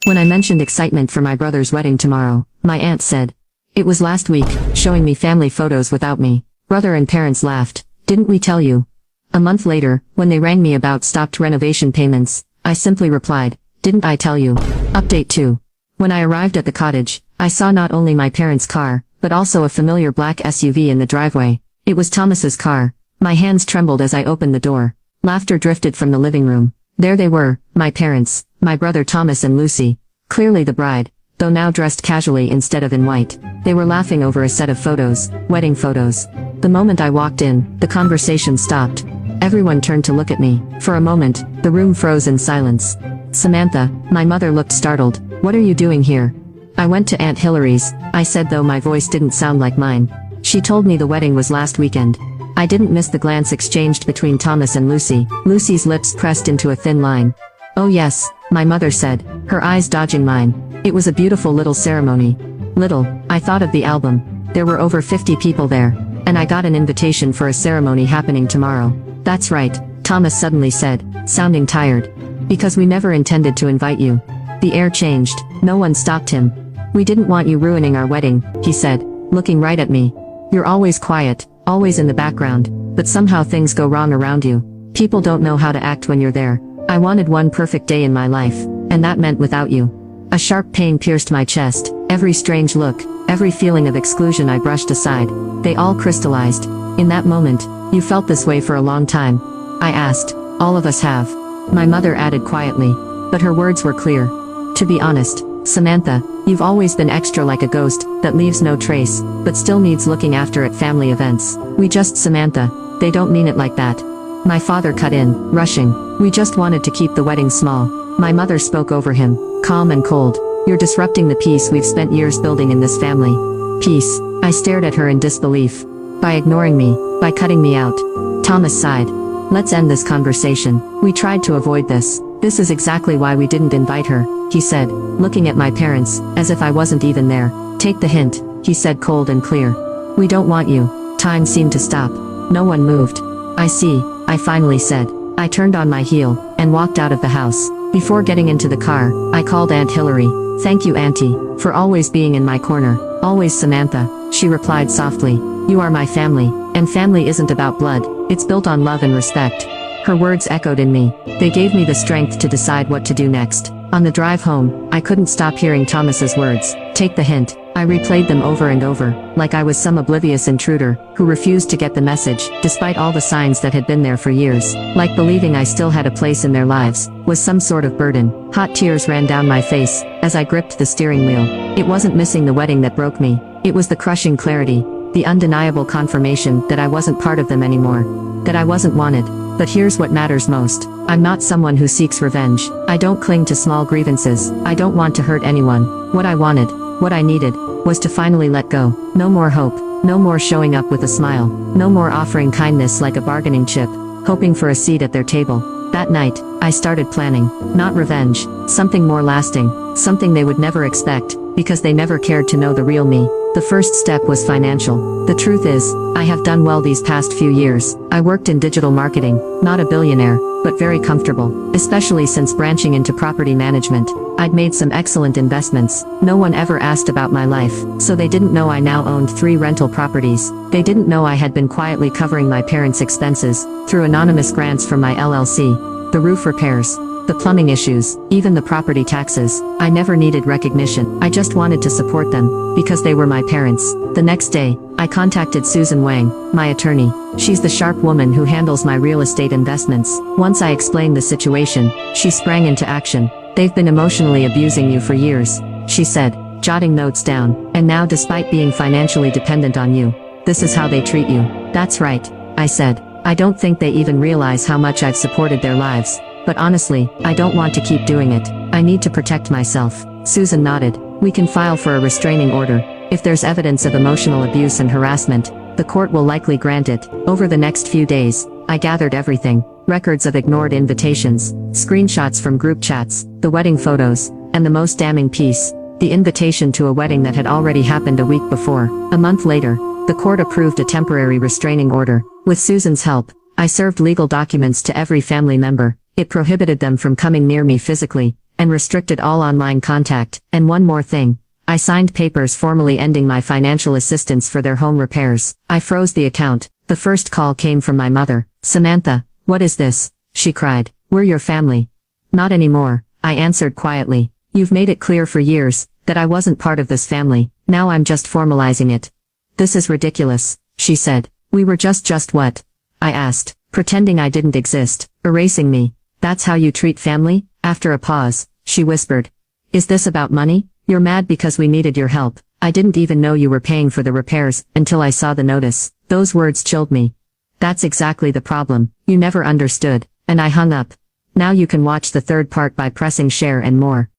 When I mentioned excitement for my brother's wedding tomorrow, my aunt said, "It was last week," showing me family photos without me. Brother and parents laughed. "Didn't we tell you?" A month later, when they rang me about stopped renovation payments, I simply replied, "Didn't I tell you?" Update 2. When I arrived at the cottage, I saw not only my parents' car, but also a familiar black SUV in the driveway. It was Thomas's car. My hands trembled as I opened the door. Laughter drifted from the living room. There they were, my parents, my brother Thomas and Lucy. Clearly the bride, though now dressed casually instead of in white. They were laughing over a set of photos, wedding photos. The moment I walked in, the conversation stopped. Everyone turned to look at me. For a moment, the room froze in silence. "Samantha," my mother looked startled. "What are you doing here?" "I went to Aunt Hillary's," I said, though my voice didn't sound like mine. "She told me the wedding was last weekend." I didn't miss the glance exchanged between Thomas and Lucy. Lucy's lips pressed into a thin line. "Oh yes," my mother said, her eyes dodging mine. "It was a beautiful little ceremony." Little, I thought of the album. There were over 50 people there. And I got an invitation for a ceremony happening tomorrow. "That's right," Thomas suddenly said, sounding tired. "Because we never intended to invite you." The air changed. No one stopped him. "We didn't want you ruining our wedding," he said, looking right at me. "You're always quiet, always in the background, but somehow things go wrong around you. People don't know how to act when you're there. I wanted one perfect day in my life, and that meant without you." A sharp pain pierced my chest. Every strange look, every feeling of exclusion I brushed aside. They all crystallized. "In that moment, you felt this way for a long time?" I asked. "All of us have," my mother added quietly. But her words were clear. "To be honest, Samantha, you've always been extra, like a ghost that leaves no trace, but still needs looking after at family events. Samantha, they don't mean it like that." My father cut in, rushing. "We just wanted to keep the wedding small." My mother spoke over him, calm and cold. "You're disrupting the peace we've spent years building in this family." "Peace?" I stared at her in disbelief. "By ignoring me, by cutting me out." Thomas sighed. "Let's end this conversation. We tried to avoid this. This is exactly why we didn't invite her," he said, looking at my parents, as if I wasn't even there. "Take the hint," he said, cold and clear. "We don't want you." Time seemed to stop. No one moved. "I see," I finally said. I turned on my heel, and walked out of the house. Before getting into the car, I called Aunt Hillary. "Thank you, Auntie, for always being in my corner." "Always, Samantha," she replied softly. "You are my family, and family isn't about blood, it's built on love and respect." Her words echoed in me. They gave me the strength to decide what to do next. On the drive home, I couldn't stop hearing Thomas's words. "Take the hint." I replayed them over and over, like I was some oblivious intruder, who refused to get the message, despite all the signs that had been there for years. Like believing I still had a place in their lives, was some sort of burden. Hot tears ran down my face, as I gripped the steering wheel. It wasn't missing the wedding that broke me. It was the crushing clarity, the undeniable confirmation that I wasn't part of them anymore. That I wasn't wanted. But here's what matters most. I'm not someone who seeks revenge. I don't cling to small grievances. I don't want to hurt anyone. What I wanted, what I needed, was to finally let go. No more hope. No more showing up with a smile. No more offering kindness like a bargaining chip, hoping for a seat at their table. That night, I started planning. Not revenge. Something more lasting. Something they would never expect, because they never cared to know the real me. The first step was financial. The truth is, I have done well these past few years. I worked in digital marketing, not a billionaire, but very comfortable, especially since branching into property management. I'd made some excellent investments. No one ever asked about my life, so they didn't know I now owned 3 rental properties. They didn't know I had been quietly covering my parents' expenses, through anonymous grants from my LLC. The roof repairs, the plumbing issues, even the property taxes. I never needed recognition. I just wanted to support them, because they were my parents. The next day, I contacted Susan Wang, my attorney. She's the sharp woman who handles my real estate investments. Once I explained the situation, she sprang into action. "They've been emotionally abusing you for years," she said, jotting notes down. "And now, despite being financially dependent on you, this is how they treat you." "That's right," I said. "I don't think they even realize how much I've supported their lives. But honestly, I don't want to keep doing it. I need to protect myself." Susan nodded. "We can file for a restraining order. If there's evidence of emotional abuse and harassment, the court will likely grant it." Over the next few days, I gathered everything. Records of ignored invitations, screenshots from group chats, the wedding photos, and the most damning piece, the invitation to a wedding that had already happened a week before. A month later, the court approved a temporary restraining order. With Susan's help, I served legal documents to every family member. It prohibited them from coming near me physically, and restricted all online contact, and one more thing. I signed papers formally ending my financial assistance for their home repairs. I froze the account. The first call came from my mother. Samantha, what is this? She cried. We're your family. Not anymore, I answered quietly. You've made it clear for years that I wasn't part of this family. Now I'm just formalizing it. This is ridiculous, she said. We were just what? I asked, pretending I didn't exist, erasing me. That's how you treat family? After a pause, she whispered. Is this about money? You're mad because we needed your help. I didn't even know you were paying for the repairs until I saw the notice. Those words chilled me. That's exactly the problem. You never understood. And I hung up. Now you can watch the third part by pressing share and more.